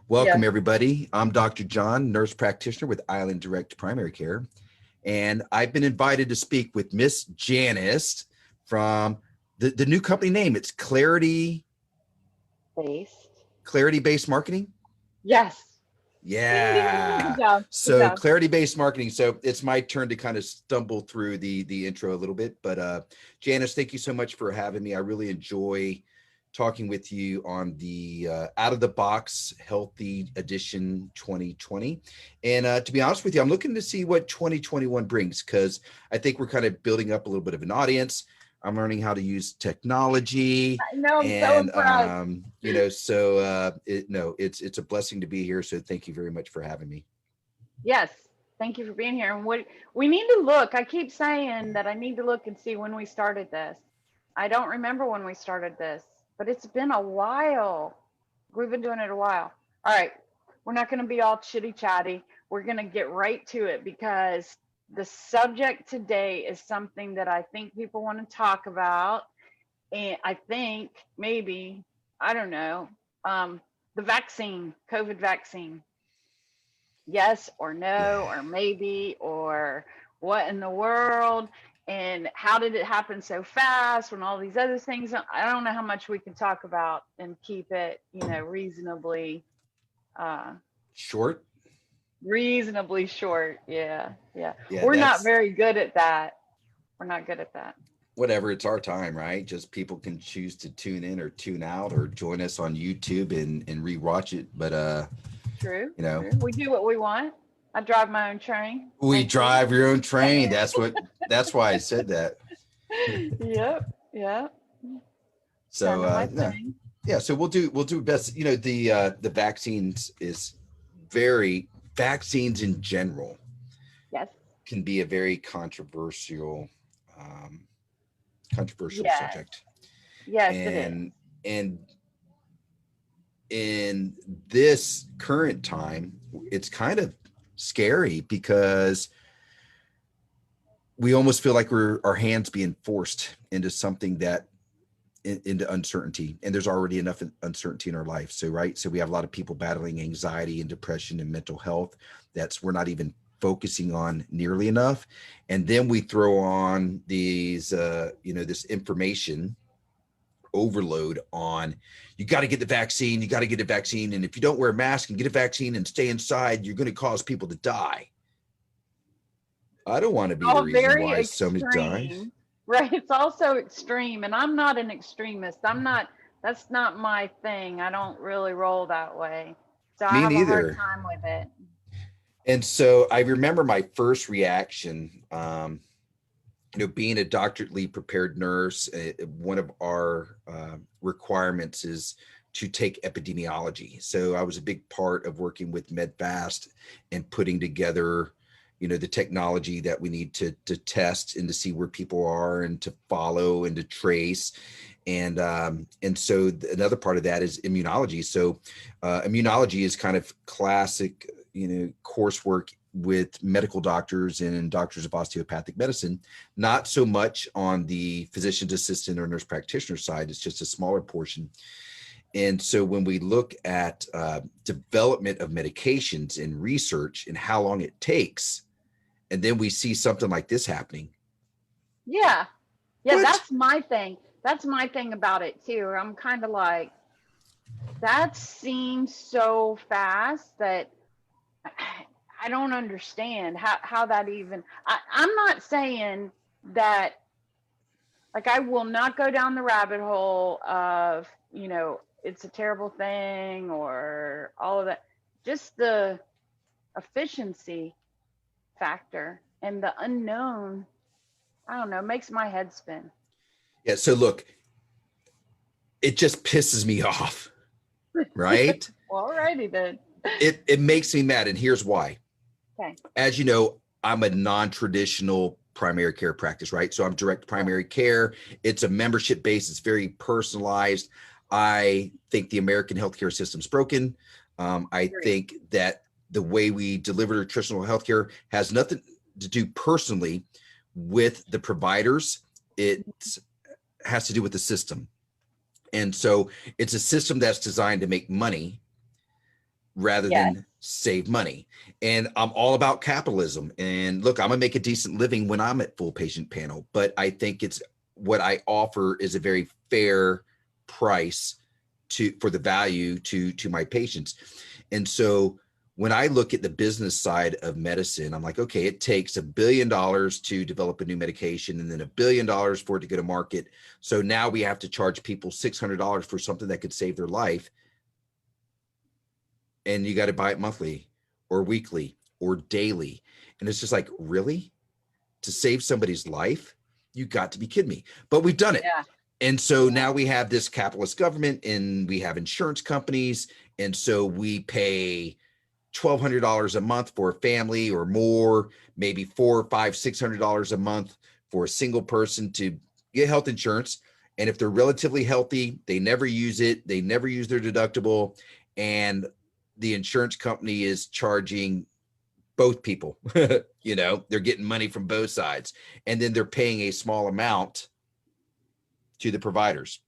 Welcome, Yes. everybody. I'm Dr. John, nurse practitioner with Island Direct Primary Care, and I've been invited to speak with Miss Janice from the new company name. It's Based. Clarity-Based Marketing. Yes. Ding, ding, ding. Yeah. Good job. Good So job. Clarity-Based Marketing. So it's my turn to kind of stumble through the intro a little bit, but Janice, thank you so much for having me. I really enjoy talking with you on the out of the box healthy edition 2020. And to be honest with you, I'm looking to see what 2021 brings, because I think we're kind of building up a little bit of an audience. I'm learning how to use technology, I know, I'm so and impressed. it's a blessing to be here. So thank you very much for having me. Yes. Thank you for being here. And what we need to look, I keep saying that I need to look and see when we started this. I don't remember when we started this, but it's been a while. We've been doing it a while. All right. We're not going to be all chitty chatty. We're going to get right to it, because the subject today is something that I think people want to talk about. And I think maybe, I don't know, the vaccine, COVID vaccine. Yes or Yeah. no, or maybe, or what in the world? And how did it happen so fast when all these other things? I don't know how much we can talk about and keep it, reasonably, uh, Short. reasonably short. Yeah. Yeah. Yeah, We're not that's very good at that. We're not good at that. whatever. It's our time, right? Just people can choose to tune in or tune out or join us on YouTube and rewatch it. But True. you know, True. We do what we want. I drive my own train. we Thank you. drive your own train. That's why I said that. Yep. Yep. So Kind of my yeah. thing. Yeah, so we'll do best. The vaccines is very vaccines in general Yes. can be a very um, controversial Yes. subject. Yes, it is. And in this current time, it's kind of scary because we almost feel like our hands being forced into something that into uncertainty, and there's already enough uncertainty in our life. So right, so we have a lot of people battling anxiety and depression and mental health that's we're not even focusing on nearly enough. And then we throw on these this information overload on, you got to get the vaccine, you got to get a vaccine, and if you don't wear a mask and get a vaccine and stay inside, you're going to cause people to die. I don't want to be the All reason very why so many die. extreme, right? It's also extreme, and I'm not an extremist. I'm not. That's not my thing. I don't really roll that way, so I Me have a hard neither. time with it. And so I remember my first reaction, being a doctorally prepared nurse, one of our requirements is to take epidemiology. So I was a big part of working with MedFast and putting together, the technology that we need to test and to see where people are and to follow and to trace. And so another part of that is immunology. So immunology is kind of classic, coursework with medical doctors and doctors of osteopathic medicine, not so much on the physician's assistant or nurse practitioner side. It's just a smaller portion. And so when we look at development of medications and research and how long it takes, and then we see something like this happening. Yeah, yeah, What? that's my thing. That's my thing about it too. I'm kind of like, that seems so fast that I don't understand how that even. I'm not saying that, like, I will not go down the rabbit hole of, it's a terrible thing or all of that. Just the efficiency factor and the unknown, I don't know, makes my head spin. Yeah. So look, it just pisses me off, right? Well, alrighty then. It makes me mad, and here's why. Okay. As you know, I'm a non-traditional primary care practice, right? So I'm direct primary care. It's a membership base. It's very personalized. I think the American healthcare system's broken. I think that the way we deliver nutritional healthcare has nothing to do personally with the providers. It has to do with the system. And so it's a system that's designed to make money rather Yes. than save money. And I'm all about capitalism. And look, I'm gonna make a decent living when I'm at full patient panel, but I think it's what I offer is a very fair price for the value to my patients. And so when I look at the business side of medicine, I'm like, okay, it takes $1 billion to develop a new medication and then $1 billion for it to go to market. So now we have to charge people $600 for something that could save their life. And you got to buy it monthly or weekly or daily. And it's just like, really? To save somebody's life? You got to be kidding me. But we've done it. Yeah. And so now we have this capitalist government and we have insurance companies. And so we pay $1,200 a month for a family or more, maybe $400, $500, $600 a month for a single person to get health insurance. And if they're relatively healthy, they never use it. They never use their deductible. And the insurance company is charging both people, you know, they're getting money from both sides. And then they're paying a small amount to the providers,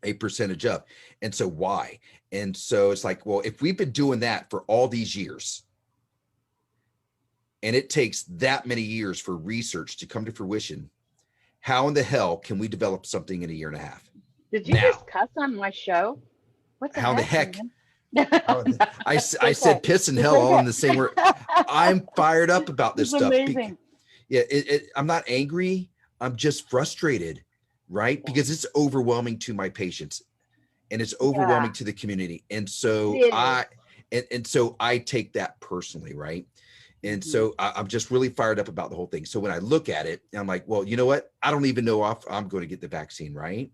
a percentage of. And so why? And so it's like, well, if we've been doing that for all these years, and it takes that many years for research to come to fruition, how in the hell can we develop something in a year and a half? Did you just cuss on my show? What the how in the heck? heck? No, I said piss and hell all in the same word. I'm fired up about this it's stuff. amazing. Yeah, I'm not angry. I'm just frustrated, right? Because it's overwhelming to my patients and it's overwhelming to the community. And so so I take that personally, right? And so I'm just really fired up about the whole thing. So when I look at it, I'm like, well, you know what? I don't even know if I'm going to get the vaccine, right?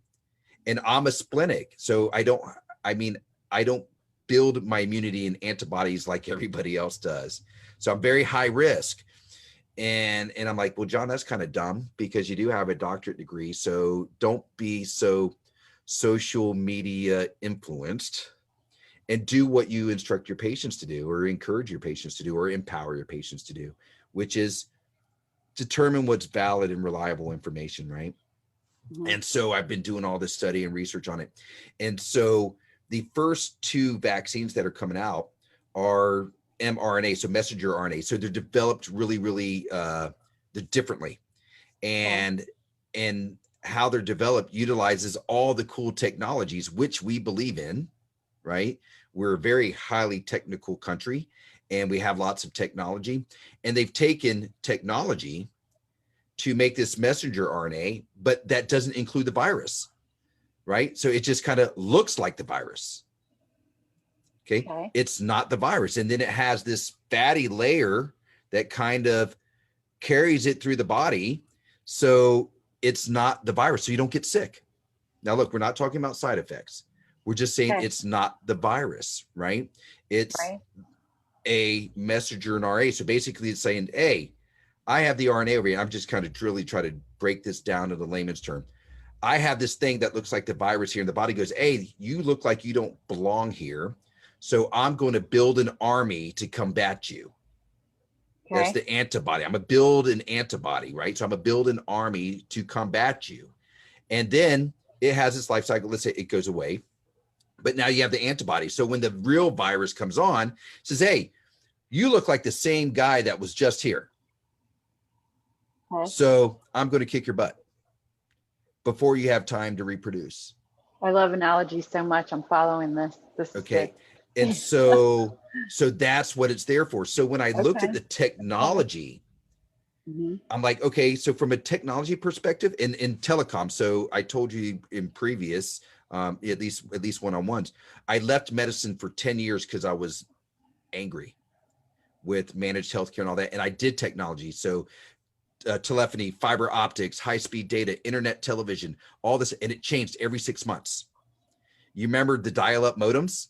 And I'm a splenic. So I don't build my immunity and antibodies like everybody else does. So I'm very high risk. And I'm like, well, John, that's kind of dumb because you do have a doctorate degree. So don't be so social media influenced and do what you instruct your patients to do or encourage your patients to do or empower your patients to do, which is determine what's valid and reliable information, right? And so I've been doing all this study and research on it. And so the first two vaccines that are coming out are mRNA, so messenger RNA. So they're developed really differently. And how they're developed utilizes all the cool technologies, which we believe in, right? We're a very highly technical country and we have lots of technology. And they've taken technology to make this messenger RNA, but that doesn't include the virus, right? So it just kind of looks like the virus. Okay. It's not the virus. And then it has this fatty layer that kind of carries it through the body. So it's not the virus. So you don't get sick. Now, look, we're not talking about side effects. We're just saying it's not the virus, right? It's a messenger RNA. So basically it's saying, hey, I have the RNA over here. I'm just kind of really try to break this down to the layman's term. I have this thing that looks like the virus here, and the body goes, hey, you look like you don't belong here. So I'm going to build an army to combat you. That's the antibody. I'm going to build an antibody, right? So I'm going to build an army to combat you. And then it has its life cycle. Let's say it goes away. But now you have the antibody. So when the real virus comes on, it says, hey, you look like the same guy that was just here. So I'm going to kick your butt before you have time to reproduce. I love analogies so much. I'm following this. Okay. And so that's what it's there for. So when I looked at the technology, I'm like, okay, so from a technology perspective in telecom, so I told you in previous, at least one-on-ones, I left medicine for 10 years because I was angry with managed healthcare and all that. And I did technology. So telephony, fiber optics, high-speed data, internet television, all this, and it changed every 6 months. You remember the dial-up modems?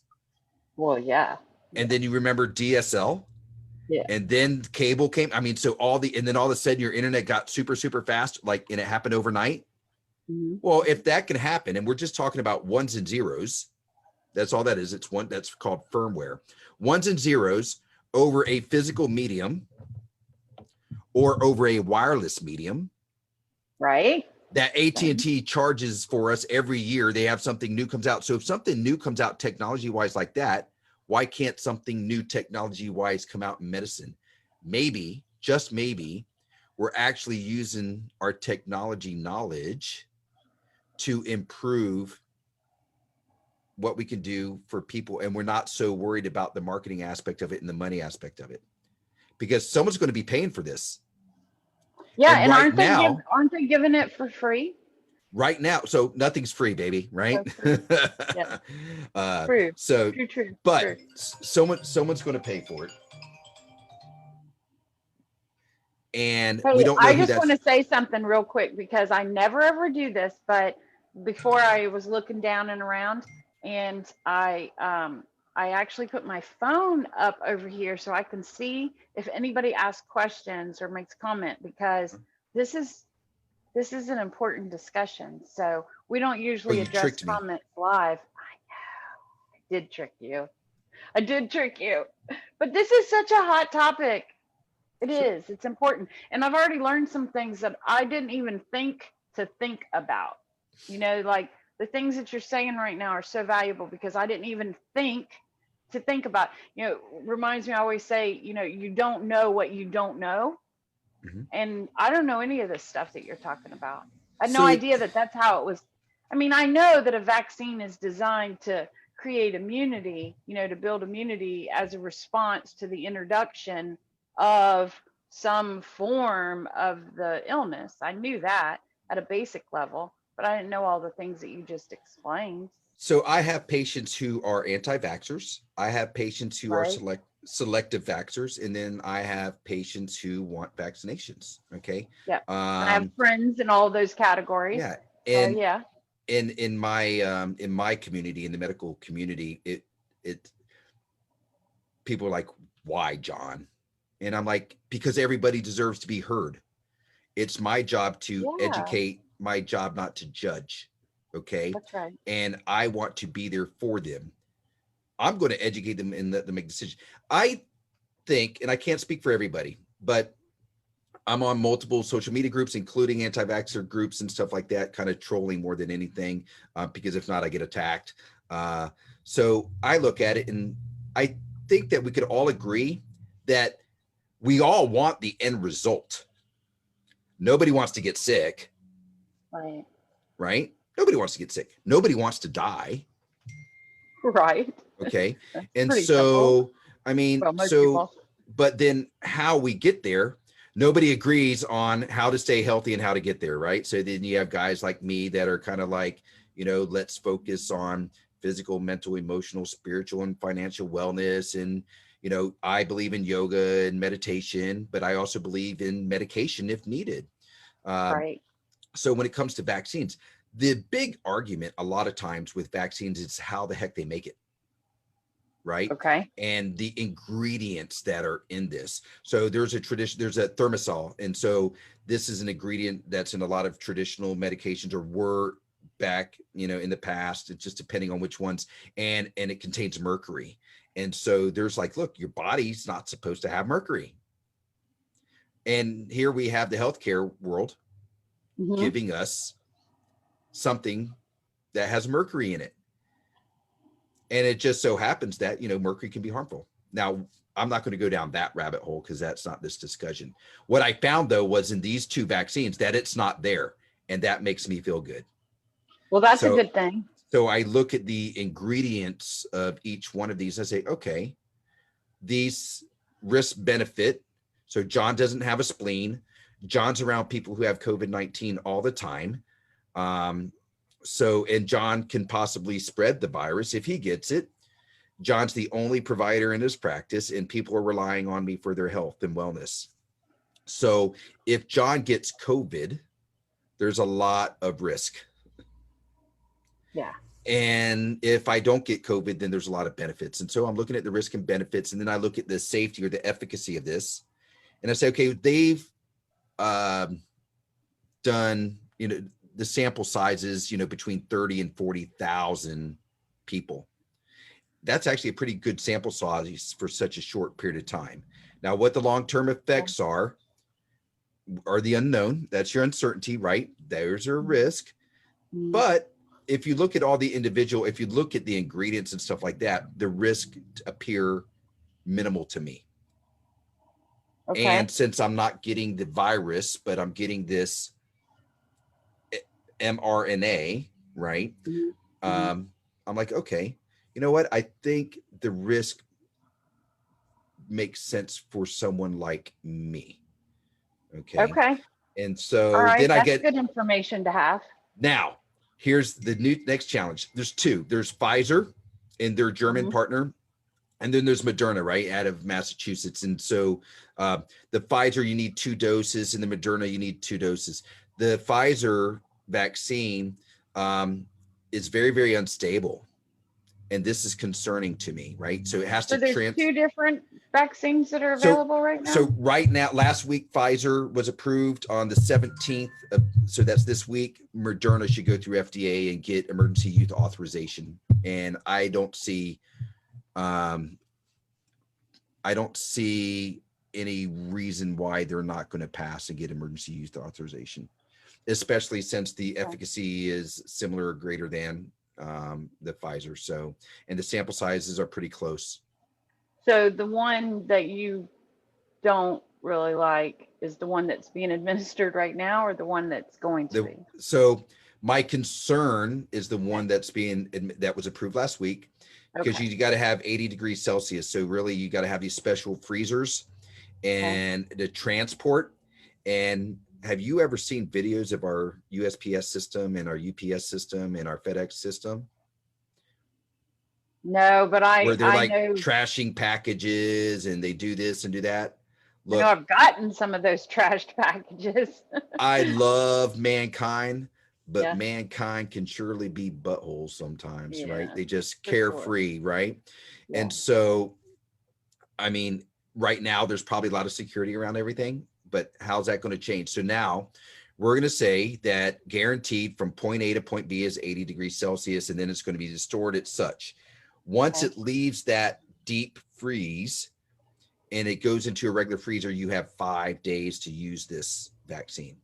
Well, yeah. And then you remember DSL? Yeah. And then cable came. I mean, so and then all of a sudden your internet got super fast, like, and it happened overnight. Well, if that can happen, and we're just talking about ones and zeros, that's all that is. It's one that's called firmware. Ones and zeros over a physical medium or over a wireless medium, right? That AT&T charges for us every year. They have something new comes out. So if something new comes out technology wise like that, Why can't something new technology wise come out in medicine? Maybe, just maybe, we're actually using our technology knowledge to improve what we can do for people. And we're not so worried about the marketing aspect of it and the money aspect of it, because someone's going to be paying for this. Yeah, And and right now, aren't they giving it for free? right now, so nothing's free, baby, right? So free. Yeah, true, So, true, true, but true. someone's going to pay for it, and we Hey, don't know I who just want that's. to say something real quick because I never ever do this, but before I was looking down and around, and I actually put my phone up over here so I can see if anybody asks questions or makes comment, because this is this is an important discussion. So we don't Oh, usually you address tricked me. comments live. I did trick you. I did trick you. But this is such a hot topic. It So, is. It's important. And I've already learned some things that I didn't even think to think about. You know, like the things that you're saying right now are so valuable because I didn't even think to think about. You know, reminds me, I always say, you know, you don't know what you don't know. mhm. And I don't know any of this stuff that you're talking about. I had no So idea that that's how it was. I mean, I know that a vaccine is designed to create immunity, you know, to build immunity as a response to the introduction of some form of the illness. I knew that at a basic level, but I didn't know all the things that you just explained. So I have patients who are anti-vaxxers. I have patients who are Right. selective vaxxers, and then I have patients who want vaccinations. Okay. Yeah. And I have Um, friends in all those categories. yeah. So And yeah. in my community, in the medical community, it people are like, why, John? And I'm like, because everybody deserves to be heard. It's my job to Yeah, educate, my job not to judge. Okay. that's right. And I want to be there for them. I'm going to educate them and let them make decisions. I think, and I can't speak for everybody, but I'm on multiple social media groups, including anti-vaxxer groups and stuff like that, kind of trolling more than anything, because if not, I get attacked. Uh, so I look at it and I think that we could all agree that we all want the end result. Nobody wants to get sick, Right. right? Nobody wants to get sick. Nobody wants to die. Right. Okay. That's And pretty simple. so, I mean, Well, most people. but then how we get there, nobody agrees on how to stay healthy and how to get there, right? So then you have guys like me that are kind of like, let's focus on physical, mental, emotional, spiritual, and financial wellness. And, I believe in yoga and meditation, but I also believe in medication if needed. Um, Right. so when it comes to vaccines, the big argument a lot of times with vaccines is how the heck they make it, right? Okay. And the ingredients that are in this. So there's a thermosol. And so this is an ingredient that's in a lot of traditional medications, or were back, in the past. It's just depending on which ones. And it contains mercury. And so there's like, look, your body's not supposed to have mercury. And here we have the healthcare world Hmm. giving us something that has mercury in it. And it just so happens that, mercury can be harmful. Now, I'm not going to go down that rabbit hole because that's not this discussion. What I found, though, was in these two vaccines that it's not there. And that makes me feel good. Well, that's a So, good thing. so I look at the ingredients of each one of these. I say, okay, these risk benefit. So John doesn't have a spleen. John's around people who have COVID-19 all the time. And John can possibly spread the virus if he gets it. John's the only provider in his practice, and people are relying on me for their health and wellness. So if John gets COVID, there's a lot of risk. Yeah. And if I don't get COVID, then there's a lot of benefits. And so I'm looking at the risk and benefits, and then I look at the safety or the efficacy of this. And I say, okay, they've done, the sample sizes, between 30 and 40,000 people. That's actually a pretty good sample size for such a short period of time. Now, what the long-term effects are the unknown. That's your uncertainty, right? There's a risk. Mm-hmm. But if you look at all the individual, if you look at the ingredients and stuff like that, the risk appear minimal to me. Okay. And since I'm not getting the virus, but I'm getting this mRNA, right? I'm like, okay, you know what? I think the risk makes sense for someone like me. Okay. Okay. And All so right. then I That's get, good information to have. now here's the next challenge. There's two. There's Pfizer and their German partner, and then there's Moderna, right, out of Massachusetts. And so the Pfizer, you need 2 doses, and the Moderna, you need 2 doses. The Pfizer vaccine is very, very unstable. And this is concerning to me, right? So it has So to there's 2 different vaccines that are available right now? So right now, last week, Pfizer was approved on the 17th. So that's this week. Moderna should go through FDA and get emergency use authorization. And I don't see any reason why they're not going to pass and get emergency use authorization, especially since the efficacy is similar or greater than the Pfizer. So, and the sample sizes are pretty close. So the one that you don't really like is the one that's being administered right now, or the one that's going to be? So my concern is the one that was approved last week, because you got to have 80 degrees Celsius. So really you got to have these special freezers and the transport. And have you ever seen videos of our USPS system and our UPS system and our FedEx system? No, but where they're like know, trashing packages and they do this and do that. Look, I know I've gotten some of those trashed packages. I love mankind, but mankind can surely be buttholes sometimes, right? They just carefree, right? And so, I mean, right now there's probably a lot of security around everything, but how's that going to change? So now we're going to say that guaranteed from point A to point B is 80 degrees Celsius, and then it's going to be stored at such. Once it leaves that deep freeze and it goes into a regular freezer, you have 5 days to use this vaccine.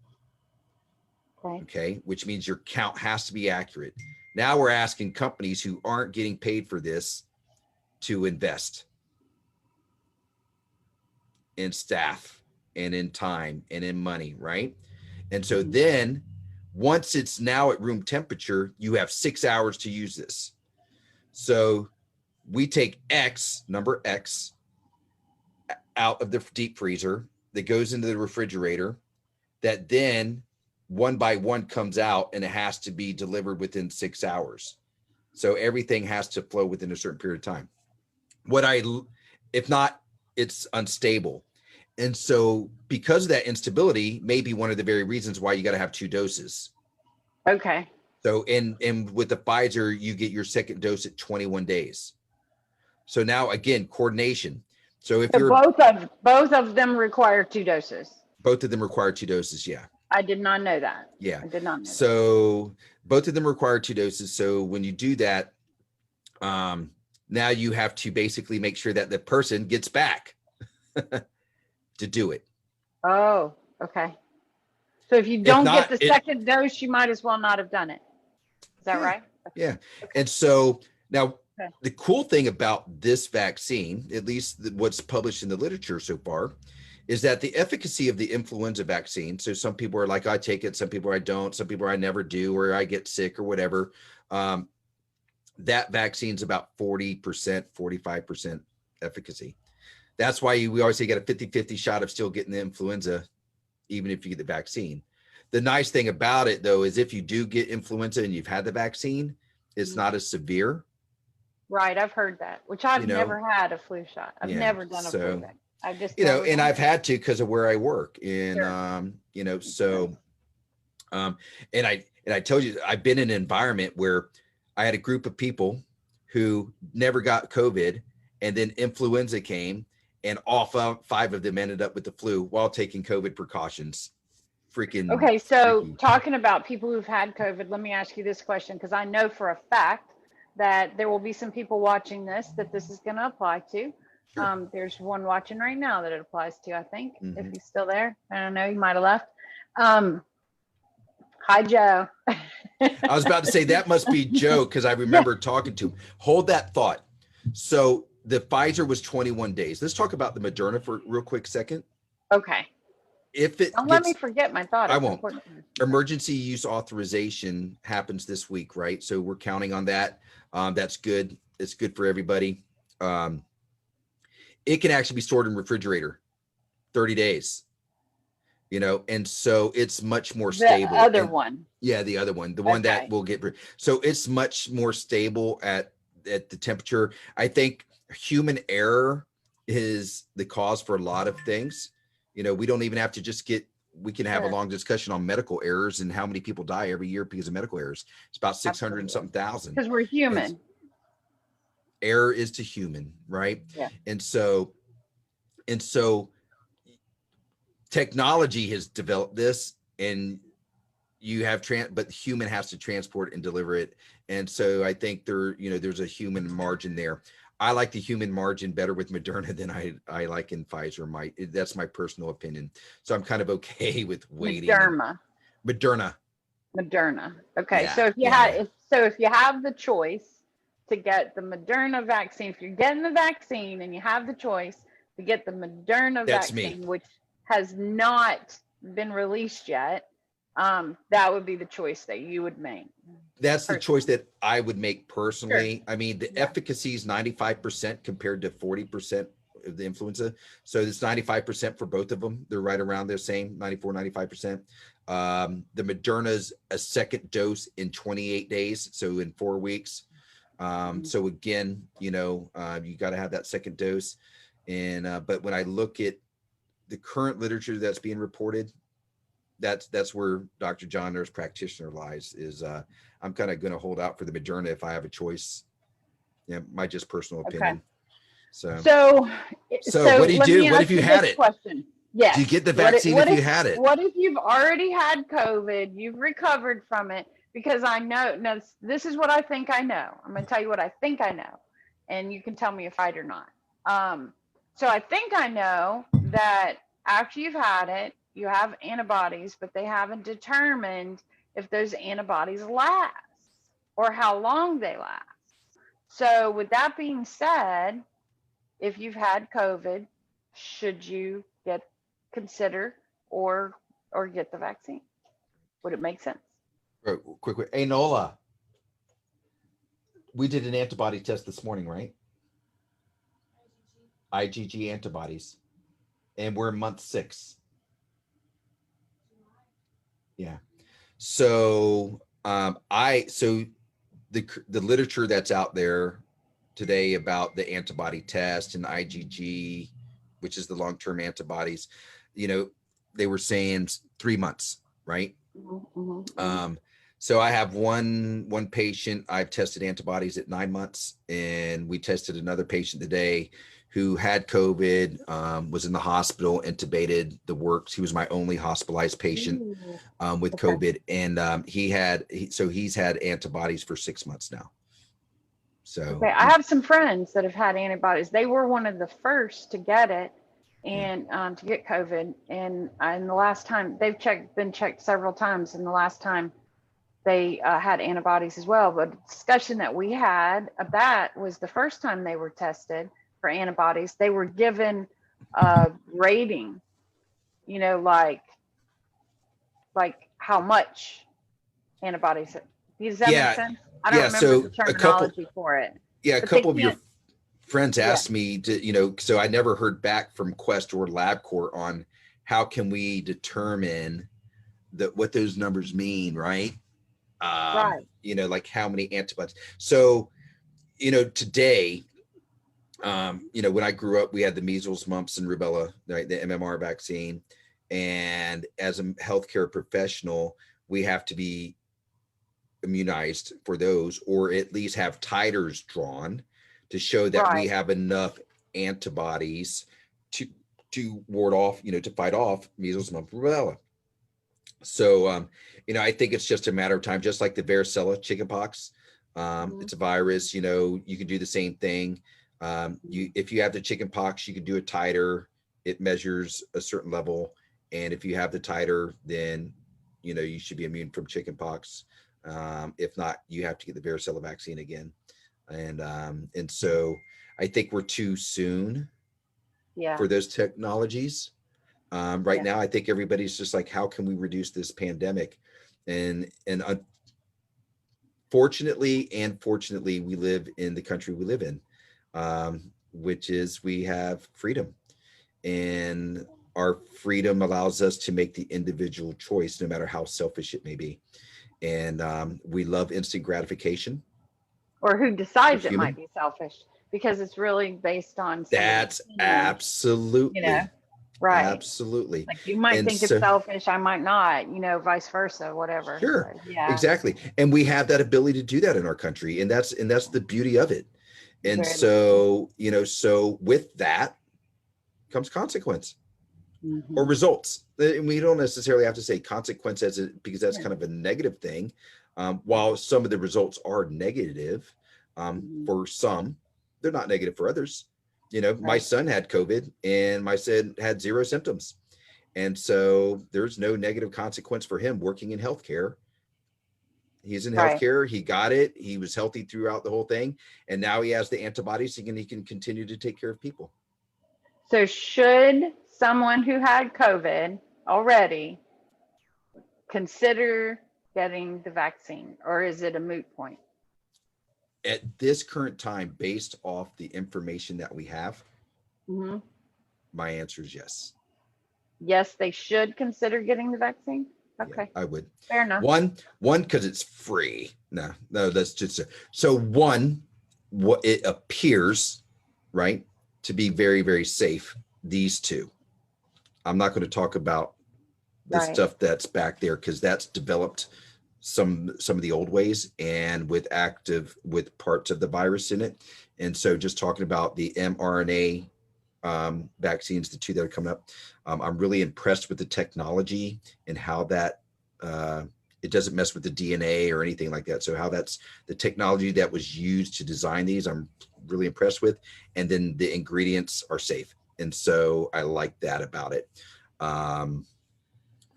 Okay. Which means your count has to be accurate. Now we're asking companies who aren't getting paid for this to invest in staff and in time and in money, right? And so then once it's now at room temperature, you have 6 hours to use this. So we take number X out of the deep freezer that goes into the refrigerator, that then one by one comes out, and it has to be delivered within 6 hours. So everything has to flow within a certain period of time. If not, it's unstable. And so because of that instability, may be one of the very reasons why you got to have 2 doses. Okay. So and with the Pfizer, you get your second dose at 21 days. So now again, coordination. So if you're both of them require 2 doses. Both of them require 2 doses. Yeah. I did not know that. Yeah. I did not know so both of them require 2 doses. So when you do that, now you have to basically make sure that the person gets back to do it. Oh, okay. So if you don't get the second dose, you might as well not have done it. Is that right? Yeah. Okay. And so now the cool thing about this vaccine, at least what's published in the literature so far, is that the efficacy of the influenza vaccine. So some people are like, I take it. Some people I don't. Some people I never do, or I get sick or whatever. That vaccine's about 40%, 45% efficacy. That's why we always say you got a 50-50 shot of still getting the influenza, even if you get the vaccine. The nice thing about it, though, is if you do get influenza and you've had the vaccine, it's not as severe. Right. I've heard that, which I've never had a flu shot. I've never done a flu vaccine. I've just, and I've had to because of where I work. And, so, and I told you, I've been in an environment where I had a group of people who never got COVID, and then influenza came, and all 5 of them ended up with the flu while taking COVID precautions. Freaking. Okay. So talking about people who've had COVID, let me ask you this question, because I know for a fact that there will be some people watching this that this is going to apply to. Sure. There's one watching right now that it applies to, I think, if he's still there. I don't know, he might have left. Hi, Joe. I was about to say that must be Joe because I remember talking to him. Hold that thought. So the Pfizer was 21 days. Let's talk about the Moderna for a real quick second. Okay. If it Don't let me gets, forget my thought. I It's won't. important. Emergency use authorization happens this week, right? So we're counting on that. That's good. It's good for everybody. It can actually be stored in refrigerator 30 days, and so it's much more The stable. other And one. yeah, the other one, the one that will get, so it's much more stable at the temperature. I think human error is the cause for a lot of things. We don't even have to we can have a long discussion on medical errors and how many people die every year because of medical errors. It's about 600 and something thousand. Because we're human. Error is to human, right? Yeah. And so technology has developed this, and you have but human has to transport and deliver it. And so I think there's a human margin there. I like the human margin better with Moderna than I like in Pfizer. That's my personal opinion. So I'm kind of okay with waiting. Moderna. Okay. Yeah, so if you have the choice to get the Moderna vaccine, if you're getting the vaccine and you have the choice to get the Moderna vaccine, which has not been released yet, that would be the choice that you would make. That's the choice that I would make personally. Sure. I mean, the efficacy is 95% compared to 40% of the influenza. So it's 95% for both of them. They're right around the same, 94, 95%. The Moderna's a second dose in 28 days. So in 4 weeks. So again, you got to have that second dose. And, but when I look at the current literature that's being reported, that's where Dr. John, nurse practitioner, lies. Is I'm kind of going to hold out for the Moderna if I have a choice. Yeah, my just personal opinion. Okay. So what do you do? What if you had it? Question. Yes. Do you get the vaccine if you had it? What if you've already had COVID? You've recovered from it? Because I know. Now, this is what I think I know. I'm going to tell you what I think I know, and you can tell me if I do or not. So I think I know that after you've had it, you have antibodies, but they haven't determined if those antibodies last or how long they last. So with that being said, if you've had COVID, should you consider or get the vaccine? Would it make sense? Quick. Hey, Nola, we did an antibody test this morning, right? IgG antibodies, and we're in month 6. Yeah. So the literature that's out there today about the antibody test and IgG, which is the long-term antibodies, they were saying 3 months, right? Mm-hmm. So I have one patient I've tested antibodies at 9 months, and we tested another patient today who had COVID, was in the hospital, intubated, the works. He was my only hospitalized patient with COVID, and he's had antibodies for 6 months now. So I have some friends that have had antibodies. They were one of the first to get it and to get COVID. And the last time they've been checked several times, and the last time they had antibodies as well. But the discussion that we had of that was the first time they were tested for antibodies, they were given a rating, like how much antibodies. Does that make sense? I don't remember the terminology for it. Yeah, a couple of your friends asked me to, so I never heard back from Quest or LabCorp on how can we determine what those numbers mean, right? Right. Like how many antibodies. So, today, when I grew up, we had the measles, mumps, and rubella, right, the MMR vaccine. And as a healthcare professional, we have to be immunized for those, or at least have titers drawn to show that we have enough antibodies to ward off, to fight off measles, mumps, rubella. So, I think it's just a matter of time, just like the varicella chickenpox. It's a virus, you can do the same thing. If you have the chickenpox, you can do a titer. It measures a certain level. And if you have the titer, then you should be immune from chickenpox. If not, you have to get the varicella vaccine again. And so I think we're too soon Yeah. for those technologies. Right Yeah. now, I think everybody's just like, how can we reduce this pandemic? And fortunately and fortunately, we live in the country we live in, which is we have freedom, and our freedom allows us to make the individual choice, no matter how selfish it may be. And we love instant gratification. Or who We're decides it might human. be selfish because it's really based on somebody's That's opinion, absolutely, right? absolutely. Like you might And think it's so, selfish, I might not, vice versa, whatever. sure, But yeah, exactly. And we have that ability to do that in our country, and that's the beauty of it. And very much. so, so with that comes consequence or Hmm. results. And we don't necessarily have to say consequence because that's Yeah. kind of a negative thing. While some of the results are negative, Hmm. for some, they're not negative for others. My Right. son had COVID and my son had zero symptoms. And so there's no negative consequence for him working in healthcare. He's in Right. healthcare. He got it. He was healthy throughout the whole thing. And now he has the antibodies. He can continue to take care of people. So should someone who had COVID already consider getting the vaccine, or is it a moot point? At this current time, based off the information that we have, Hmm. my answer is yes. Yes, they should consider getting the vaccine. Yeah, Okay, I would. fair enough. One, because it's free. No, that's just so one, what it appears, right, to be very, very safe. These two. I'm not going to talk about the Right. stuff that's back there because that's developed some of the old ways and with parts of the virus in it. And so just talking about the mRNA vaccines, the two that are coming up, I'm really impressed with the technology and how that it doesn't mess with the DNA or anything like that. So how that's the technology that was used to design these, I'm really impressed with. And then the ingredients are safe. And so I like that about it. Um,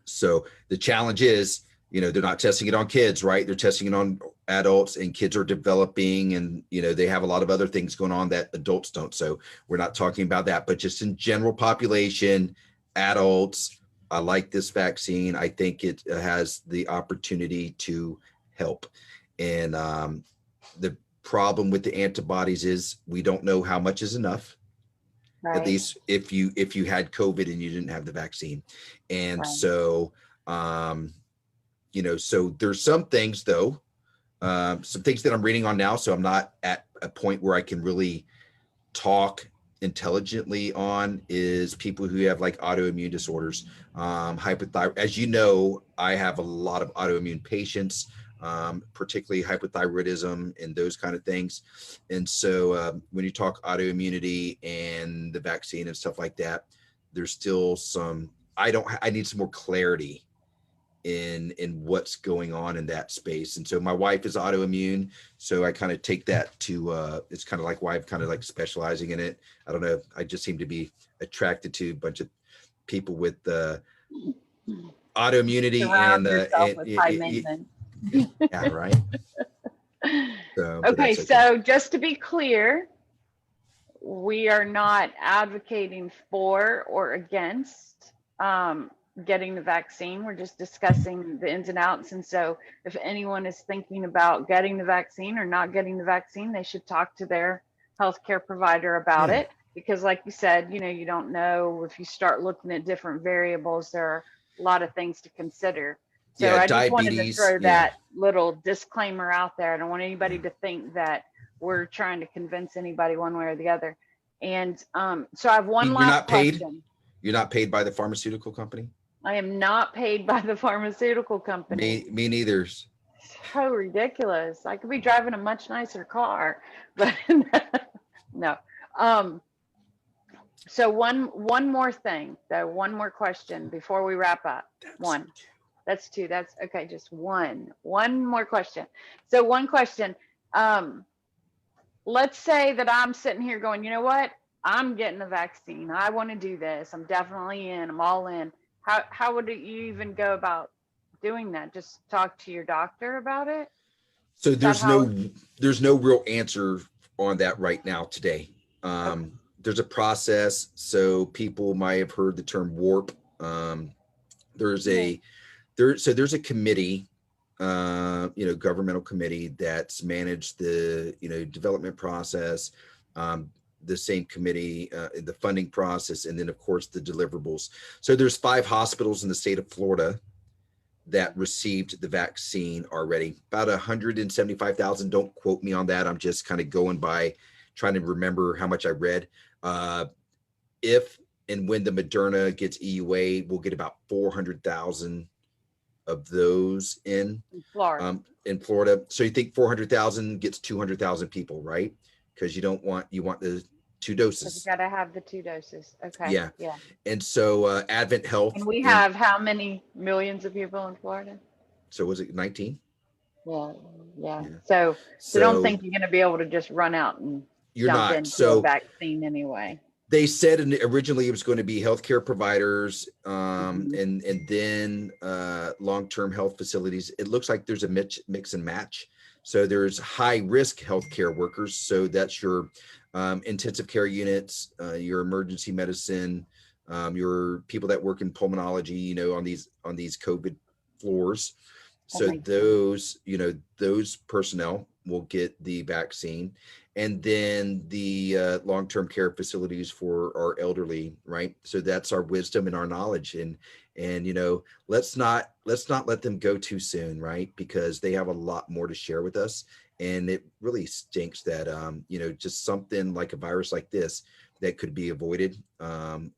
so the challenge is, they're not testing it on kids, right? They're testing it on adults, and kids are developing, and they have a lot of other things going on that adults don't. So we're not talking about that, but just in general population, adults, I like this vaccine. I think it has the opportunity to help. And the problem with the antibodies is we don't know how much is enough, at Right. least if you had COVID and you didn't have the vaccine. And Right. so so there's some things though, some things that I'm reading on now, so I'm not at a point where I can really talk intelligently on, is people who have like autoimmune disorders, hypothyroid. As you know, I have a lot of autoimmune patients, particularly hypothyroidism and those kind of things. And so when you talk autoimmunity and the vaccine and stuff like that, there's still I need some more clarity in what's going on in that space. And so my wife is autoimmune, so I kind of take that to it's kind of like why I'm kind of like specializing in it. I don't know, I just seem to be attracted to a bunch of people with autoimmunity Surround yourself with high maintenance. yeah, right. So but Okay, that's okay. so just to be clear, we are not advocating for or against getting the vaccine. We're just discussing the ins and outs. And so if anyone is thinking about getting the vaccine or not getting the vaccine, they should talk to their healthcare provider about Yeah, it. Because like you said, you don't know, if you start looking at different variables, there are a lot of things to consider. So yeah, I just wanted to diabetes, throw yeah. that little disclaimer out there. I don't want anybody to think that we're trying to convince anybody one way or the other. And so I have one You're last not paid, question. you're not paid by the pharmaceutical company? I am not paid by the pharmaceutical company. Me neither. So ridiculous. I could be driving a much nicer car, but no. So one more thing, though, one more question before we wrap up. That's One. That's two. That's okay. Just one. One more question. So one question. Let's say that I'm sitting here going, you know what? I'm getting the vaccine. I want to do this. I'm definitely in. I'm all in. How would you even go about doing that? Just talk to your doctor about it? So Is that how? there's no real answer on that right now today. Okay. There's a process. So people might have heard the term warp. There's Yeah. there's a committee, governmental committee that's managed the, development process, the same committee, the funding process, and then of course the deliverables. So there's 5 hospitals in the state of Florida that received the vaccine already. About 175,000. Don't quote me on that. I'm just kind of going by trying to remember how much I read. If and when the Moderna gets EUA, we'll get about 400,000 of those In Florida. in Florida. So you think 400,000 gets 200,000 people, right? Because you want the 2 Because you doses. got to have the 2 doses. Okay. Yeah. Yeah. And so Advent Health. And we have how many millions of people in Florida? So was it 19? Yeah. Yeah. Yeah. So So don't think you're going to be able to just run out and you're jump not. into So a vaccine anyway. they said originally it was going to be healthcare providers, Mhm. and then long-term health facilities. It looks like there's a mix and match. So there's high-risk healthcare workers. So that's your intensive care units, your emergency medicine, your people that work in pulmonology, on these COVID floors. That So makes sense. those personnel will get the vaccine, and then the long-term care facilities for our elderly, right? So that's our wisdom and our knowledge, and let's not let them go too soon, right? Because they have a lot more to share with us, and it really stinks that just something like a virus like this that could be avoided,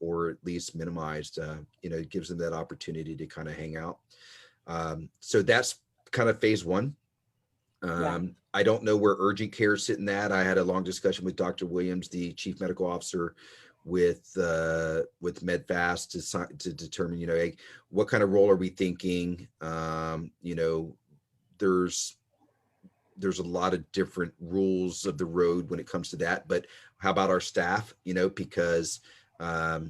or at least minimized, it gives them that opportunity to kind of hang out. So that's kind of phase 1. Yeah. I don't know where urgent care is sitting at. I had a long discussion with Dr. Williams, the chief medical officer with MedFast to determine, hey, what kind of role are we thinking? There's a lot of different rules of the road when it comes to that. But how about our staff? Because as I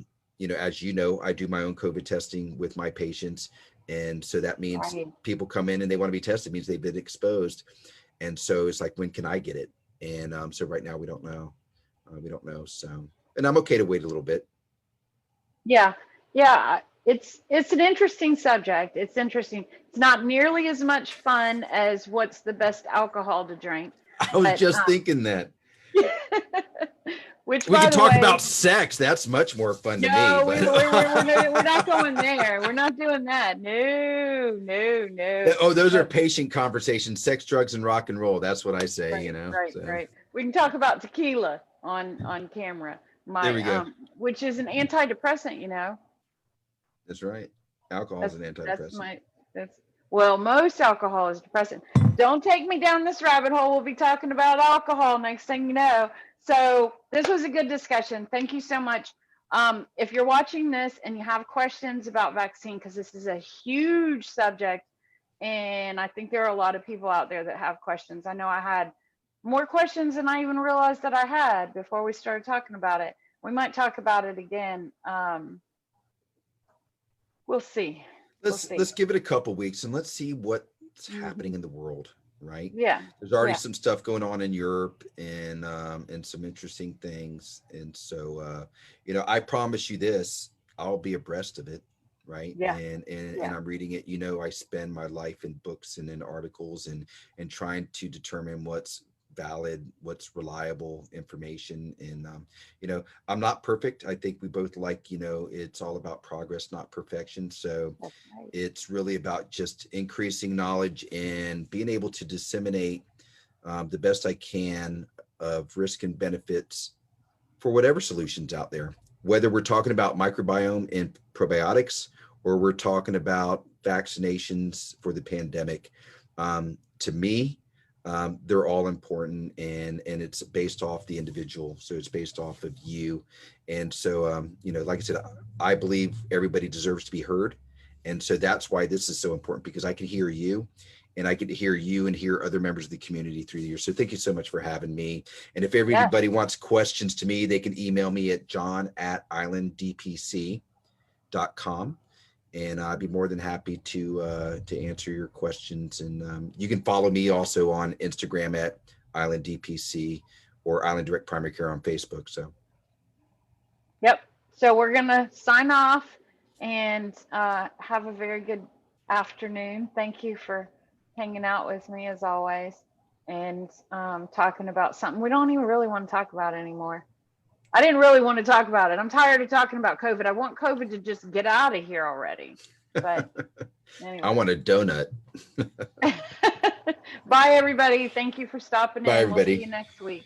do my own COVID testing with my patients. And so that means Right. people come in and they want to be tested, means they've been exposed. And so it's like, when can I get it? And so right now we don't know. So, and I'm okay to wait a little bit. Yeah. Yeah. It's an interesting subject. It's interesting. It's not nearly as much fun as what's the best alcohol to drink. I was But just thinking that. which, We by could the talk way, about sex. That's much more fun to me. no, But we're not going there. We're not doing that. No. oh, those are But patient conversations: sex, drugs, and rock and roll. That's what I say. right. So Right. We can talk about tequila on camera. there we go. Which is an antidepressant. That's right. Alcohol is an That's antidepressant. well, most alcohol is depressant. Don't take me down this rabbit hole. We'll be talking about alcohol next thing you know. So this was a good discussion. Thank you so much. If you're watching this and you have questions about vaccine, because this is a huge subject, and I think there are a lot of people out there that have questions. I know I had more questions than I even realized that I had before we started talking about it. We might talk about it again. We'll see. Let's give it a couple weeks and let's see what's happening in the world, right? Yeah. There's already some stuff going on in Europe and some interesting things. And so I promise you this, I'll be abreast of it, right? Yeah. And I'm reading it. I spend my life in books and in articles and trying to determine what's valid, what's reliable information. And I'm not perfect. I think we both it's all about progress, not perfection. So That's right. it's really about just increasing knowledge and being able to disseminate the best I can of risk and benefits for whatever solutions out there, whether we're talking about microbiome and probiotics or we're talking about vaccinations for the pandemic. To me, they're all important, and it's based off the individual. So it's based off of you. And so, like I said, I believe everybody deserves to be heard. And so that's why this is so important, because I can hear you and I get to hear you and hear other members of the community through the years. So thank you so much for having me. And if everybody wants questions to me, they can email me at john@islanddpc.com. and I'd be more than happy to answer your questions. And you can follow me also on Instagram at Island DPC or Island Direct Primary Care on Facebook. So, yep. So we're gonna sign off and have a very good afternoon. Thank you for hanging out with me as always, and talking about something we don't even really want to talk about anymore. I didn't really want to talk about it. I'm tired of talking about COVID. I want COVID to just get out of here already. But anyway. I want a donut. Bye, everybody. Thank you for stopping in. Bye, everybody. We'll see you next week.